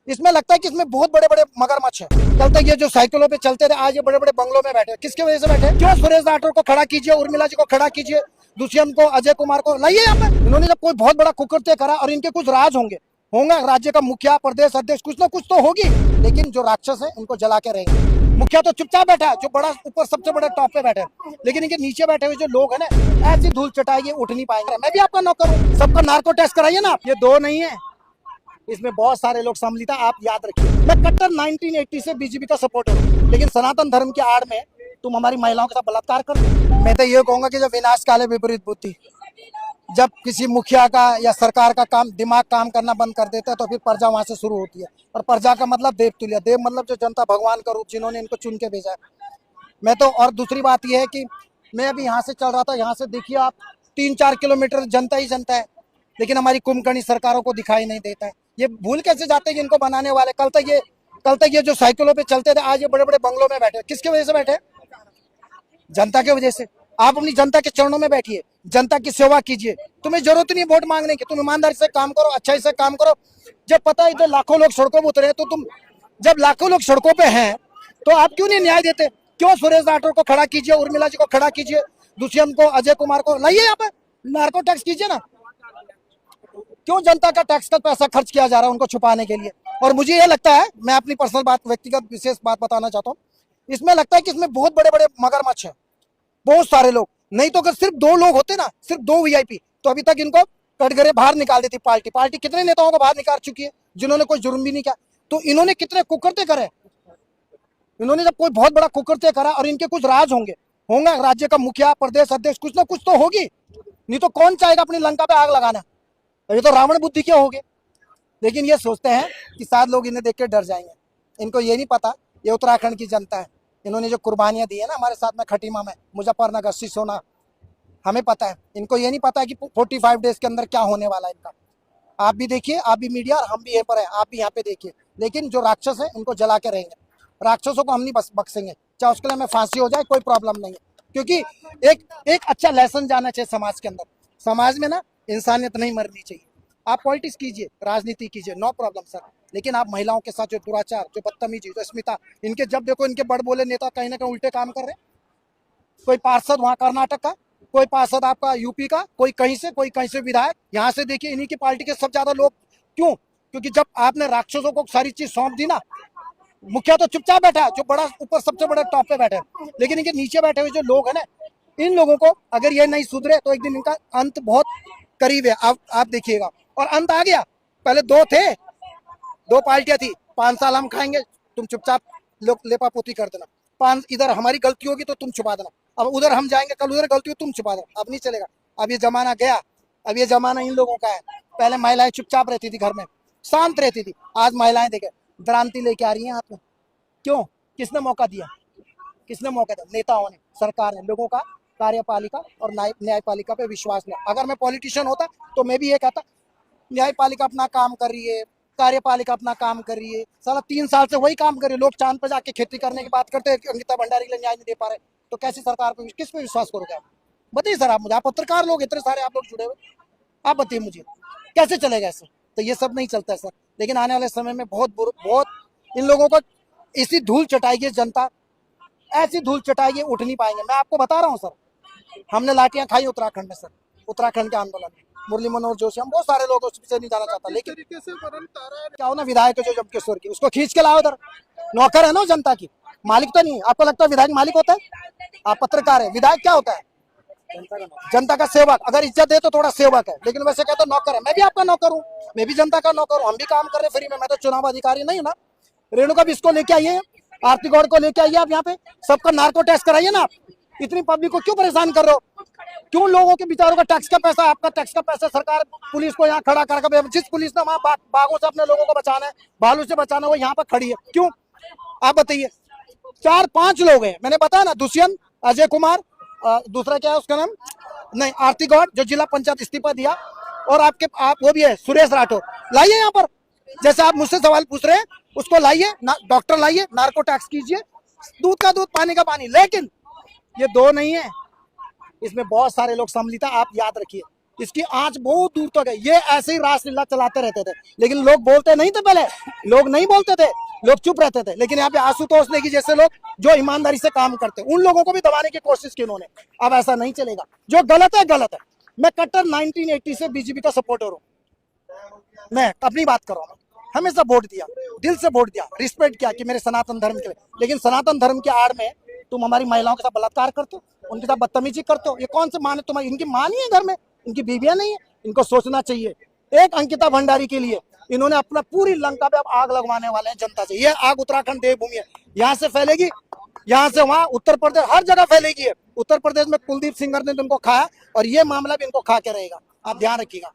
इसमें लगता है कि इसमें बहुत बड़े बड़े मगरमच्छ है। कल तक ये जो साइकिलों पे चलते थे, आज ये बड़े बड़े बंगलों में बैठे। किसकी वजह से बैठे? क्यों सुरेश राठौर को खड़ा कीजिए, उर्मिला जी को खड़ा कीजिए, दुष्यंत को, अजय कुमार को लाइए यहाँ पे। इन्होंने जब कोई बहुत बड़ा कुकृत्य करा और इनके कुछ राज होंगे, राज्य का मुखिया, प्रदेश अध्यक्ष, कुछ ना कुछ तो होगी, लेकिन जो राक्षस है उनको जला के रहेंगे। मुखिया तो चुपचाप बैठा है, जो बड़ा ऊपर सबसे बड़े टॉप पे बैठे हैं, लेकिन इनके नीचे बैठे हुए जो लोग हैं ना, ऐसी धूल चटाएंगे, उठ नहीं पाएंगे। मैं भी आपका नौकर हूँ, सबका नार्को टेस्ट कराइए ना। ये दो नहीं है, इसमें बहुत सारे लोग सम्मिलित हैं, आप याद रखिए। मैं कट्टर 1980 से बीजेपी का सपोर्टर हूँ, लेकिन सनातन धर्म की आड़ में तुम हमारी महिलाओं के साथ बलात्कार कर दो। मैं तो ये कहूंगा कि जब विनाश काले विपरीत बुद्धि, जब किसी मुखिया का या सरकार का दिमाग काम करना बंद कर देता है, तो फिर प्रजा वहां से शुरू होती है। और प्रजा का मतलब देव तुल्य, देव मतलब जो जनता, भगवान का रूप, जिन्होंने इनको चुन के भेजा है। मैं तो, और दूसरी बात यह है कि मैं अभी यहाँ से चल रहा था, यहाँ से देखिए आप 3-4 किलोमीटर जनता ही जनता है, लेकिन हमारी कुंभकर्णी सरकारों को दिखाई नहीं देता है। ये भूल कैसे जाते हैं कि इनको बनाने वाले, कल तक ये जो साइकिलों पे चलते थे, आज ये बड़े बड़े बंगलों में बैठे। किसकी वजह से बैठे? जनता की वजह से। आप अपनी जनता के चरणों में बैठिए, जनता की सेवा कीजिए। तुम्हें जरूरत नहीं वोट मांगने की, तुम ईमानदारी से काम करो, अच्छाई से काम करो। जब पता है इधर लाखों लोग सड़कों पर उतरे, तो तुम, जब लाखों लोग सड़कों पे हैं, तो आप क्यों नहीं न्याय देते? क्यों सुरेश राठौर को खड़ा कीजिए, उर्मिला जी को खड़ा कीजिए, दुष्यंत को, अजय कुमार को लाइए यहाँ पे, नार्को टैक्स कीजिए ना। क्यों जनता का टैक्स का पैसा खर्च किया जा रहा है उनको छुपाने के लिए? और मुझे ये लगता है, मैं अपनी पर्सनल बात, व्यक्तिगत विशेष बात बताना चाहता हूँ, इसमें लगता है कि इसमें बहुत बड़े बड़े मगरमच्छ है, बहुत सारे लोग। नहीं तो अगर सिर्फ 2 लोग होते ना, सिर्फ 2 वीआईपी, तो अभी तक इनको कटघरे बाहर निकाल देती पार्टी। कितने नेताओं को बाहर निकाल चुकी है जिन्होंने कोई जुर्म भी नहीं किया। तो इन्होंने कितने कुकृत्य करे। इन्होंने जब कोई बहुत बड़ा कुकृत्य करा और इनके कुछ राज होंगे, राज्य का मुखिया, प्रदेश अध्यक्ष, कुछ ना कुछ तो होगी, नहीं तो कौन चाहेगा अपनी लंका पे आग लगाना। ये तो रावण बुद्धि के होंगे। लेकिन ये सोचते हैं कि शायद लोग इन्हें देख के डर जाएंगे। इनको ये नहीं पता, ये उत्तराखंड की जनता है। इन्होंने जो कुर्बानियां दी है ना हमारे साथ में, खटीमा में, मुजफ्फरनगर, सिसोना, हमें पता है। इनको ये नहीं पता है कि 45 डेज के अंदर क्या होने वाला है इनका। आप भी देखिए, आप भी मीडिया, और हम भी यहाँ पर हैं, आप भी यहाँ पे देखिए। लेकिन जो राक्षस है इनको जला के रहेंगे। राक्षसों को हम नहीं बख्शेंगे, चाहे उसके लिए हमें फांसी हो जाए, कोई प्रॉब्लम नहीं है। क्योंकि एक अच्छा लेसन जाना चाहिए समाज के अंदर। समाज में ना इंसानियत नहीं मरनी चाहिए। आप पॉलिटिक्स कीजिए, राजनीति कीजिए, नो प्रॉब्लम सर, लेकिन आप महिलाओं के साथ जो दुराचार, जो बदतमीजी, जो अस्मिता, इनके जब देखो इनके बड़ बोले नेता कहीं ना कहीं उल्टे काम कर रहे हैं। कोई पार्षद वहाँ कर्नाटक का, कोई पार्षद आपका यूपी का, कोई कहीं से विधायक, यहाँ से देखिए इन्हीं की पार्टी के सब ज्यादा लोग। क्यों? क्योंकि जब आपने राक्षसों को सारी चीज सौंप दी ना, मुखिया तो चुपचाप बैठा है, जो बड़ा ऊपर सबसे बड़े टॉप पे बैठे, लेकिन इनके नीचे बैठे हुए जो लोग हैं ना, इन लोगों को अगर ये नहीं सुधरे तो एक दिन इनका अंत बहुत करीब है। आप देखिएगा, और अंत आ गया। पहले 2 थे, 2 पार्टियां थी, 5 साल हम खाएंगे, तुम चुपचाप लोग लेपापोती कर देना। 5 इधर हमारी गलती होगी तो तुम छुपा देना, अब उधर हम जाएंगे, कल उधर गलती हो तुम छुपा देना। अब नहीं चलेगा, अब ये जमाना गया। अब ये जमाना इन लोगों का है। पहले महिलाएं चुपचाप रहती थी, घर में शांत रहती थी। आज महिलाएं देखे द्रांति लेके आ रही हैं हाथ में। क्यों? किसने मौका दिया? किसने मौका दिया? नेताओं ने, सरकार ने। लोगों का कार्यपालिका और न्यायपालिका पे विश्वास नहीं। अगर मैं पॉलिटिशियन होता तो मैं भी ये कहता, न्यायपालिका अपना काम कर रही है, कार्यपालिका अपना काम कर रही है, साला 3 साल से वही काम कर रही है। लोग चांद पे जाके खेती करने की बात करते हैं कि अंकिता भंडारी के लिए न्याय नहीं दे पा रहे, तो कैसी सरकार पे, किस पे विश्वास करोगे आप? बताइए सर, आप मुझे, आप पत्रकार लोग इतने सारे आप लोग जुड़े हुए, आप बताइए मुझे कैसे चलेगा ऐसे? तो ये सब नहीं चलता है सर। लेकिन आने वाले समय में बहुत इन लोगों को इसी धूल चटाएगी जनता, ऐसी धूल चटाएगी, उठ नहीं पाएंगे। मैं आपको बता रहा हूँ सर, हमने लाठियां खाई उत्तराखंड में सर, उत्तराखंड के आंदोलन में। मुरली मनोहर जोशी, हम बहुत सारे लोग, उससे नहीं जाना चाहता, लेकिन क्या हो ना, विधायक जो जमकेश्वर की, उसको खींच के लाओ उधर। नौकर है ना जनता की, मालिक तो नहीं। आपको लगता है विधायक मालिक होता है? आप पत्रकार है, विधायक क्या होता है? जनता का सेवक। अगर इज्जत दे तो थोड़ा सेवक है, लेकिन वैसे कहते नौकर है। मैं भी आपका नौकर हूँ, मैं भी जनता का नौकर हूँ, हम भी काम कर रहे फ्री में। मैं तो चुनाव अधिकारी नहीं हूँ ना। रेणुका भी इसको लेके आइए, आरती गौड़ को लेके आइए, आप यहाँ पे सबका नार्को टेस्ट कराइए ना। आप इतनी पब्लिक को क्यों परेशान कर रहे हो? क्यों लोगों के बेचारों का टैक्स का पैसा, आपका टैक्स का पैसा सरकार पुलिस को यहाँ खड़ा करके, जिस पुलिस ने वहाँ बाघों से अपने लोगों को बचाना है, भालू से बचाना है, वो यहाँ पर खड़ी है। क्यों? आप बताइए। 4-5 लोग हैं, मैंने बताया ना, दुष्यंत, अजय कुमार, दूसरा क्या है उसका नाम, नहीं, आरती गौड़ जो जिला पंचायत इस्तीफा दिया, और आप वो भी है सुरेश राठौर। लाइए यहाँ पर, जैसे आप मुझसे सवाल पूछ रहे हैं उसको लाइए, डॉक्टर लाइए, नार्को टैक्स कीजिए, दूध का दूध, पानी का पानी। लेकिन ये 2 नहीं है, इसमें बहुत सारे लोग सम्मिलित हैं, आप याद रखिए। इसकी आंच बहुत दूर तक है। ये ऐसे ही रासलीला चलाते रहते थे, लेकिन लोग बोलते नहीं थे पहले, लोग नहीं बोलते थे, लोग चुप रहते थे। लेकिन यहाँ पे आशुतोष नेगी जैसे लोग जो ईमानदारी से काम करते, उन लोगों को भी दबाने की कोशिश की उन्होंने। अब ऐसा नहीं चलेगा, जो गलत है गलत है। मैं कट्टर 1980 से बीजेपी का सपोर्टर हूँ, मैं अपनी बात कर रहा हूँ। हमेशा वोट दिया, दिल से वोट दिया, रिस्पेक्ट किया कि मेरे सनातन धर्म के लिए। लेकिन सनातन धर्म के आड़ में तुम हमारी महिलाओं के साथ बलात्कार करते हो, उनके साथ बदतमीजी करते हो। ये कौन से माँ ने तुम्हारी, इनकी माँ नहीं है घर में, इनकी बीवियां नहीं है। इनको सोचना चाहिए। एक अंकिता भंडारी के लिए इन्होंने अपना पूरी लंका पे अब आग लगवाने वाले हैं जनता से। ये आग उत्तराखंड देवभूमि है, यहाँ से फैलेगी, यहाँ से वहां, उत्तर प्रदेश, हर जगह फैलेगी। उत्तर प्रदेश में कुलदीप सिंगर ने इनको खाया और ये मामला भी इनको खा के रहेगा। आप ध्यान रखिएगा।